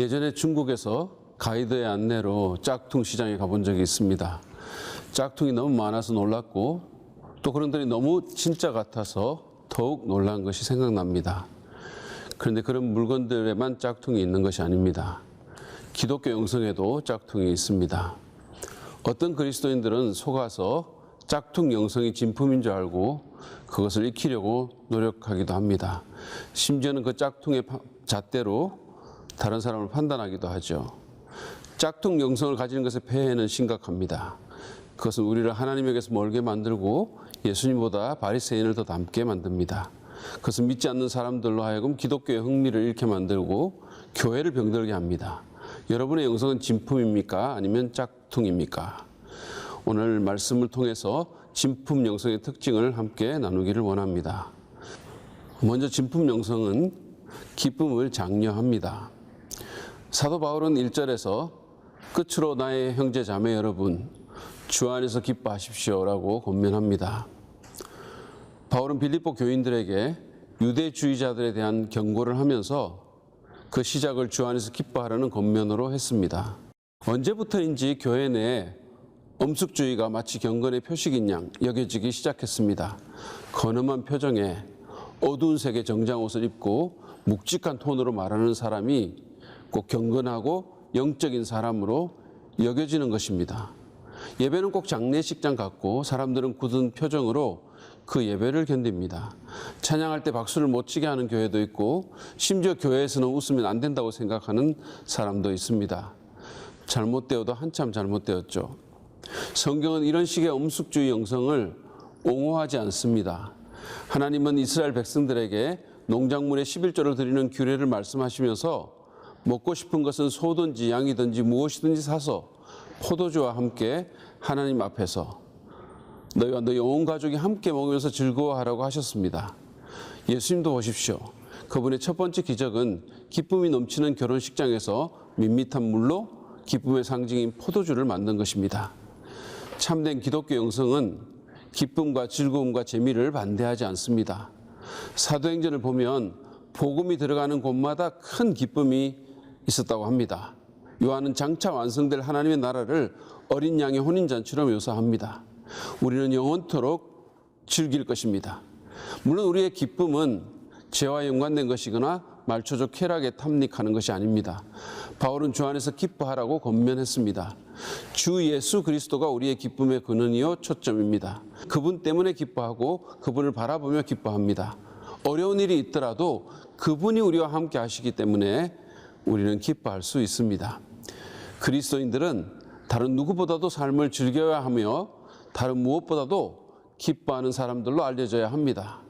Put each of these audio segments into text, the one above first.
예전에 중국에서 가이드의 안내로 짝퉁 시장에 가본 적이 있습니다. 짝퉁이 너무 많아서 놀랐고 또 그런들이 너무 진짜 같아서 더욱 놀란 것이 생각납니다. 그런데 그런 물건들에만 짝퉁이 있는 것이 아닙니다. 기독교 영성에도 짝퉁이 있습니다. 어떤 그리스도인들은 속아서 짝퉁 영성이 진품인 줄 알고 그것을 익히려고 노력하기도 합니다. 심지어는 그 짝퉁의 잣대로 다른 사람을 판단하기도 하죠. 짝퉁 영성을 가지는 것의 폐해는 심각합니다. 그것은 우리를 하나님에게서 멀게 만들고 예수님보다 바리새인을 더 닮게 만듭니다. 그것은 믿지 않는 사람들로 하여금 기독교의 흥미를 잃게 만들고 교회를 병들게 합니다. 여러분의 영성은 진품입니까? 아니면 짝퉁입니까? 오늘 말씀을 통해서 진품 영성의 특징을 함께 나누기를 원합니다. 먼저 진품 영성은 기쁨을 장려합니다. 사도 바울은 1절에서 끝으로 나의 형제 자매 여러분 주 안에서 기뻐하십시오라고 권면합니다. 바울은 빌립보 교인들에게 유대주의자들에 대한 경고를 하면서 그 시작을 주 안에서 기뻐하라는 권면으로 했습니다. 언제부터인지 교회 내에 엄숙주의가 마치 경건의 표식인 양 여겨지기 시작했습니다. 건엄한 표정에 어두운 색의 정장옷을 입고 묵직한 톤으로 말하는 사람이 꼭 경건하고 영적인 사람으로 여겨지는 것입니다. 예배는 꼭 장례식장 같고 사람들은 굳은 표정으로 그 예배를 견딥니다. 찬양할 때 박수를 못 치게 하는 교회도 있고 심지어 교회에서는 웃으면 안 된다고 생각하는 사람도 있습니다. 잘못되어도 한참 잘못되었죠. 성경은 이런 식의 엄숙주의 영성을 옹호하지 않습니다. 하나님은 이스라엘 백성들에게 농작물의 11조를 드리는 규례를 말씀하시면서 먹고 싶은 것은 소든지 양이든지 무엇이든지 사서 포도주와 함께 하나님 앞에서 너희와 너희 온 가족이 함께 먹으면서 즐거워하라고 하셨습니다. 예수님도 보십시오. 그분의 첫 번째 기적은 기쁨이 넘치는 결혼식장에서 밋밋한 물로 기쁨의 상징인 포도주를 만든 것입니다. 참된 기독교 영성은 기쁨과 즐거움과 재미를 반대하지 않습니다. 사도행전을 보면 복음이 들어가는 곳마다 큰 기쁨이 있었다고 합니다. 요한은 장차 완성될 하나님의 나라를 어린 양의 혼인잔치로 묘사합니다. 우리는 영원토록 즐길 것입니다. 물론 우리의 기쁨은 죄와 연관된 것이거나 말초적 쾌락에 탐닉하는 것이 아닙니다. 바울은 주 안에서 기뻐하라고 권면했습니다. 주 예수 그리스도가 우리의 기쁨의 근원이요 초점입니다. 그분 때문에 기뻐하고 그분을 바라보며 기뻐합니다. 어려운 일이 있더라도 그분이 우리와 함께 하시기 때문에 우리는 기뻐할 수 있습니다. 그리스도인들은 다른 누구보다도 삶을 즐겨야 하며 다른 무엇보다도 기뻐하는 사람들로 알려져야 합니다.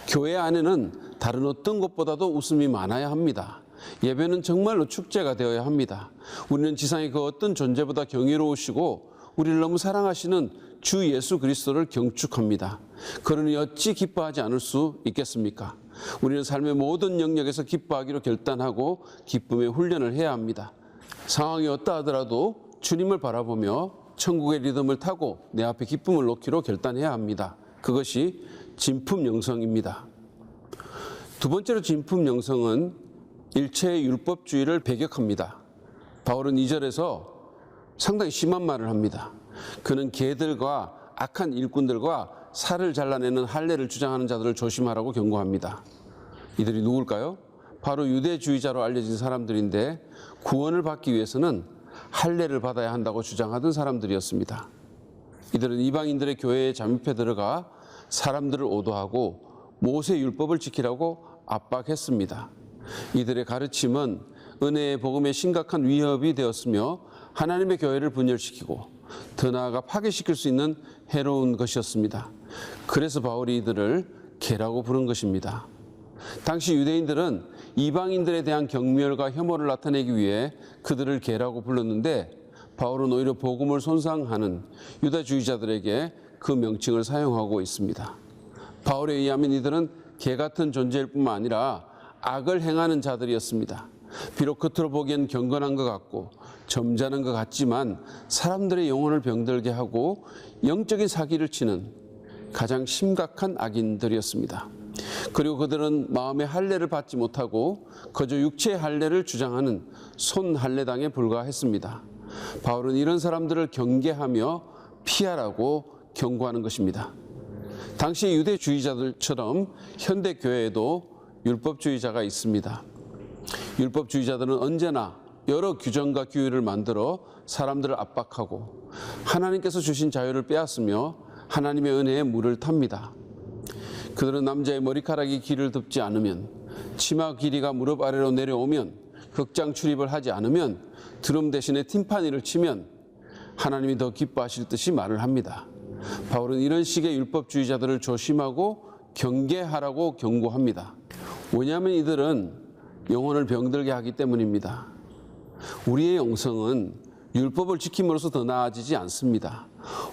교회 안에는 다른 어떤 것보다도 웃음이 많아야 합니다. 예배는 정말로 축제가 되어야 합니다. 우리는 지상의 그 어떤 존재보다 경이로우시고 우리를 너무 사랑하시는 주 예수 그리스도를 경축합니다. 그러니 어찌 기뻐하지 않을 수 있겠습니까? 우리는 삶의 모든 영역에서 기뻐하기로 결단하고 기쁨의 훈련을 해야 합니다. 상황이 어떠하더라도 주님을 바라보며 천국의 리듬을 타고 내 앞에 기쁨을 놓기로 결단해야 합니다. 그것이 진품 영성입니다. 두 번째로 진품 영성은 일체의 율법주의를 배격합니다. 바울은 2절에서 상당히 심한 말을 합니다. 그는 개들과 악한 일꾼들과 살을 잘라내는 할례를 주장하는 자들을 조심하라고 경고합니다. 이들이 누굴까요? 바로 유대주의자로 알려진 사람들인데 구원을 받기 위해서는 할례를 받아야 한다고 주장하던 사람들이었습니다. 이들은 이방인들의 교회에 잠입해 들어가 사람들을 오도하고 모세 율법을 지키라고 압박했습니다. 이들의 가르침은 은혜의 복음에 심각한 위협이 되었으며 하나님의 교회를 분열시키고 더 나아가 파괴시킬 수 있는 해로운 것이었습니다. 그래서 바울이 이들을 개라고 부른 것입니다. 당시 유대인들은 이방인들에 대한 경멸과 혐오를 나타내기 위해 그들을 개라고 불렀는데 바울은 오히려 복음을 손상하는 유다주의자들에게 그 명칭을 사용하고 있습니다. 바울에 의하면 이들은 개 같은 존재일 뿐만 아니라 악을 행하는 자들이었습니다. 비록 겉으로 보기엔 경건한 것 같고 점잖은 것 같지만 사람들의 영혼을 병들게 하고 영적인 사기를 치는 가장 심각한 악인들이었습니다. 그리고 그들은 마음의 할례를 받지 못하고 거저 육체의 할례를 주장하는 손할례당에 불과했습니다. 바울은 이런 사람들을 경계하며 피하라고 경고하는 것입니다. 당시 유대주의자들처럼 현대 교회에도 율법주의자가 있습니다. 율법주의자들은 언제나 여러 규정과 규율을 만들어 사람들을 압박하고 하나님께서 주신 자유를 빼앗으며 하나님의 은혜에 물을 탑니다. 그들은 남자의 머리카락이 길을 덮지 않으면, 치마 길이가 무릎 아래로 내려오면, 극장 출입을 하지 않으면, 드럼 대신에 팀파니를 치면 하나님이 더 기뻐하실 듯이 말을 합니다. 바울은 이런 식의 율법주의자들을 조심하고 경계하라고 경고합니다. 왜냐하면 이들은 영혼을 병들게 하기 때문입니다. 우리의 영성은 율법을 지킴으로써 더 나아지지 않습니다.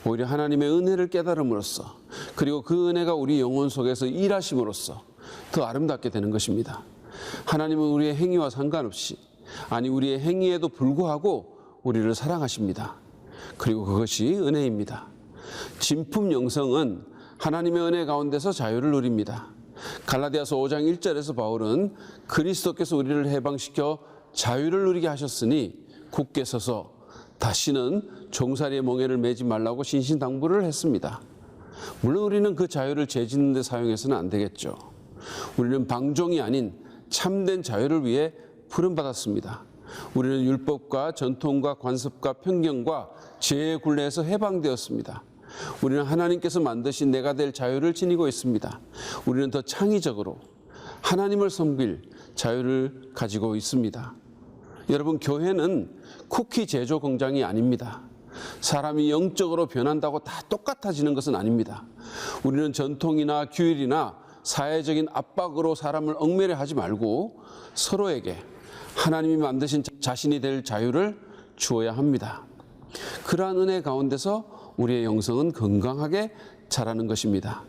오히려 하나님의 은혜를 깨달음으로써, 그리고 그 은혜가 우리 영혼 속에서 일하심으로써 더 아름답게 되는 것입니다. 하나님은 우리의 행위와 상관없이, 아니 우리의 행위에도 불구하고 우리를 사랑하십니다. 그리고 그것이 은혜입니다. 진품 영성은 하나님의 은혜 가운데서 자유를 누립니다. 갈라디아서 5장 1절에서 바울은 그리스도께서 우리를 해방시켜 자유를 누리게 하셨으니 굳게 서서 다시는 종살이의 멍에를 매지 말라고 신신당부를 했습니다. 물론 우리는 그 자유를 죄짓는 데 사용해서는 안 되겠죠. 우리는 방종이 아닌 참된 자유를 위해 부름받았습니다. 우리는 율법과 전통과 관습과 편견과 죄의 굴레에서 해방되었습니다. 우리는 하나님께서 만드신 내가 될 자유를 지니고 있습니다. 우리는 더 창의적으로 하나님을 섬길 자유를 가지고 있습니다. 여러분, 교회는 쿠키 제조 공장이 아닙니다. 사람이 영적으로 변한다고 다 똑같아지는 것은 아닙니다. 우리는 전통이나 규율이나 사회적인 압박으로 사람을 얽매려 하지 말고 서로에게 하나님이 만드신 자신이 될 자유를 주어야 합니다. 그러한 은혜 가운데서 우리의 영성은 건강하게 자라는 것입니다.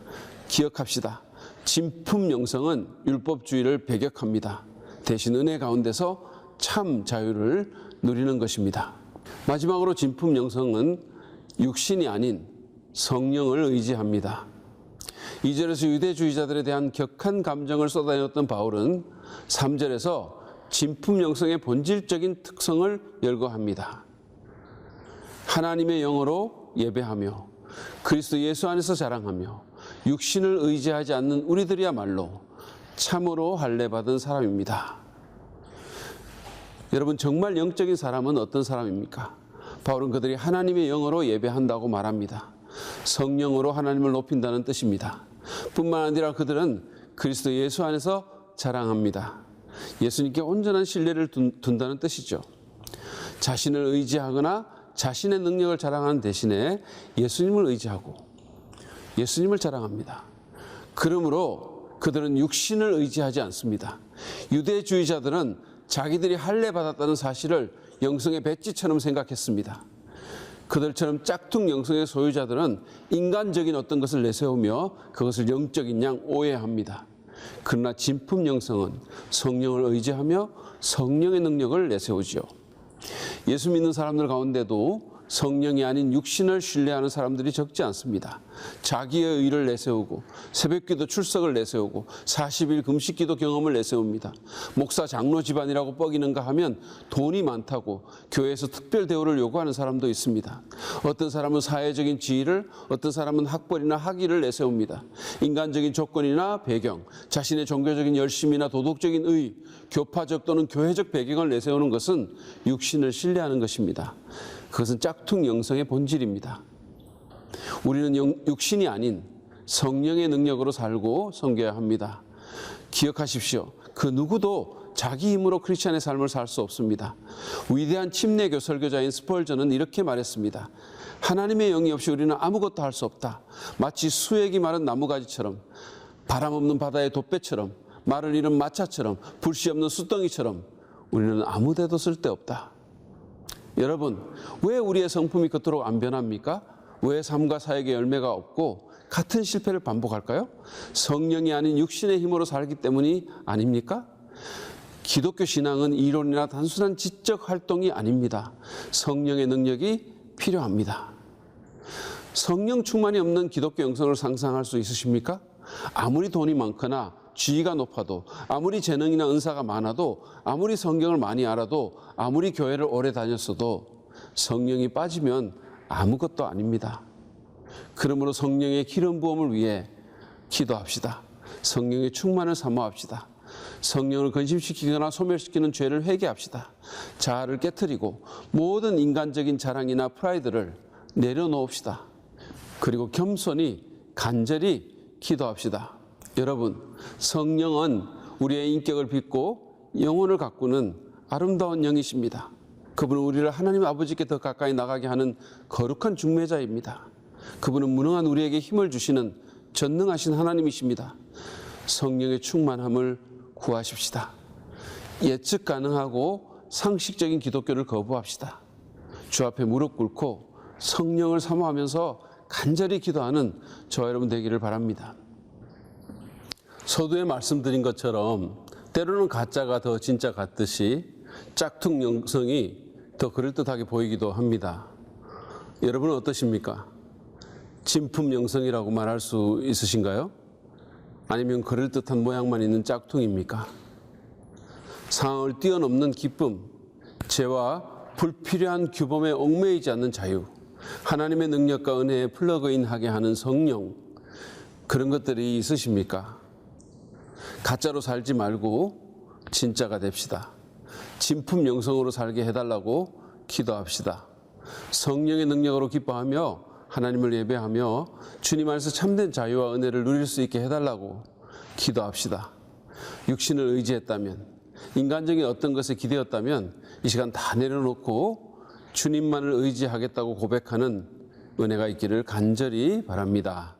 기억합시다. 진품 영성은 율법주의를 배격합니다. 대신 은혜 가운데서 참 자유를 누리는 것입니다. 마지막으로 진품 영성은 육신이 아닌 성령을 의지합니다. 2절에서 유대주의자들에 대한 격한 감정을 쏟아내었던 바울은 3절에서 진품 영성의 본질적인 특성을 열거합니다. 하나님의 영으로 예배하며 그리스도 예수 안에서 자랑하며 육신을 의지하지 않는 우리들이야말로 참으로 할례받은 사람입니다. 여러분, 정말 영적인 사람은 어떤 사람입니까? 바울은 그들이 하나님의 영으로 예배한다고 말합니다. 성령으로 하나님을 높인다는 뜻입니다. 뿐만 아니라 그들은 그리스도 예수 안에서 자랑합니다. 예수님께 온전한 신뢰를 둔다는 뜻이죠. 자신을 의지하거나 자신의 능력을 자랑하는 대신에 예수님을 의지하고 예수님을 자랑합니다. 그러므로 그들은 육신을 의지하지 않습니다. 유대주의자들은 자기들이 할례받았다는 사실을 영성의 배지처럼 생각했습니다. 그들처럼 짝퉁 영성의 소유자들은 인간적인 어떤 것을 내세우며 그것을 영적인 양 오해합니다. 그러나 진품 영성은 성령을 의지하며 성령의 능력을 내세우지요. 예수 믿는 사람들 가운데도 성령이 아닌 육신을 신뢰하는 사람들이 적지 않습니다. 자기의 의를 내세우고 새벽기도 출석을 내세우고 40일 금식기도 경험을 내세웁니다. 목사 장로 집안이라고 뻐기는가 하면 돈이 많다고 교회에서 특별 대우를 요구하는 사람도 있습니다. 어떤 사람은 사회적인 지위를, 어떤 사람은 학벌이나 학위를 내세웁니다. 인간적인 조건이나 배경, 자신의 종교적인 열심이나 도덕적인 의, 교파적 또는 교회적 배경을 내세우는 것은 육신을 신뢰하는 것입니다. 그것은 짝퉁 영성의 본질입니다. 우리는 육신이 아닌 성령의 능력으로 살고 섬겨야 합니다. 기억하십시오. 그 누구도 자기 힘으로 크리스찬의 삶을 살 수 없습니다. 위대한 침례교 설교자인 스펄전은 이렇게 말했습니다. 하나님의 영이 없이 우리는 아무것도 할 수 없다. 마치 수액이 마른 나무가지처럼, 바람 없는 바다의 돛배처럼, 말을 잃은 마차처럼, 불씨 없는 숯덩이처럼 우리는 아무데도 쓸데없다. 여러분, 왜 우리의 성품이 그토록 안 변합니까? 왜 삶과 사역의 열매가 없고 같은 실패를 반복할까요? 성령이 아닌 육신의 힘으로 살기 때문이 아닙니까? 기독교 신앙은 이론이나 단순한 지적 활동이 아닙니다. 성령의 능력이 필요합니다. 성령 충만이 없는 기독교 영성을 상상할 수 있으십니까? 아무리 돈이 많거나 지위가 높아도, 아무리 재능이나 은사가 많아도, 아무리 성경을 많이 알아도, 아무리 교회를 오래 다녔어도 성령이 빠지면 아무것도 아닙니다. 그러므로 성령의 기름 부음을 위해 기도합시다. 성령의 충만을 사모합시다. 성령을 근심시키거나 소멸시키는 죄를 회개합시다. 자아를 깨트리고 모든 인간적인 자랑이나 프라이드를 내려놓읍시다. 그리고 겸손히 간절히 기도합시다. 여러분, 성령은 우리의 인격을 빚고 영혼을 가꾸는 아름다운 영이십니다. 그분은 우리를 하나님 아버지께 더 가까이 나가게 하는 거룩한 중매자입니다. 그분은 무능한 우리에게 힘을 주시는 전능하신 하나님이십니다. 성령의 충만함을 구하십시다. 예측 가능하고 상식적인 기독교를 거부합시다. 주 앞에 무릎 꿇고 성령을 사모하면서 간절히 기도하는 저와 여러분 되기를 바랍니다. 서두에 말씀드린 것처럼 때로는 가짜가 더 진짜 같듯이 짝퉁 영성이 더 그럴듯하게 보이기도 합니다. 여러분은 어떠십니까? 진품 영성이라고 말할 수 있으신가요? 아니면 그럴듯한 모양만 있는 짝퉁입니까? 상황을 뛰어넘는 기쁨, 죄와 불필요한 규범에 얽매이지 않는 자유, 하나님의 능력과 은혜에 플러그인하게 하는 성령, 그런 것들이 있으십니까? 가짜로 살지 말고 진짜가 됩시다. 진품 영성으로 살게 해달라고 기도합시다. 성령의 능력으로 기뻐하며 하나님을 예배하며 주님 안에서 참된 자유와 은혜를 누릴 수 있게 해달라고 기도합시다. 육신을 의지했다면, 인간적인 어떤 것에 기대었다면 이 시간 다 내려놓고 주님만을 의지하겠다고 고백하는 은혜가 있기를 간절히 바랍니다.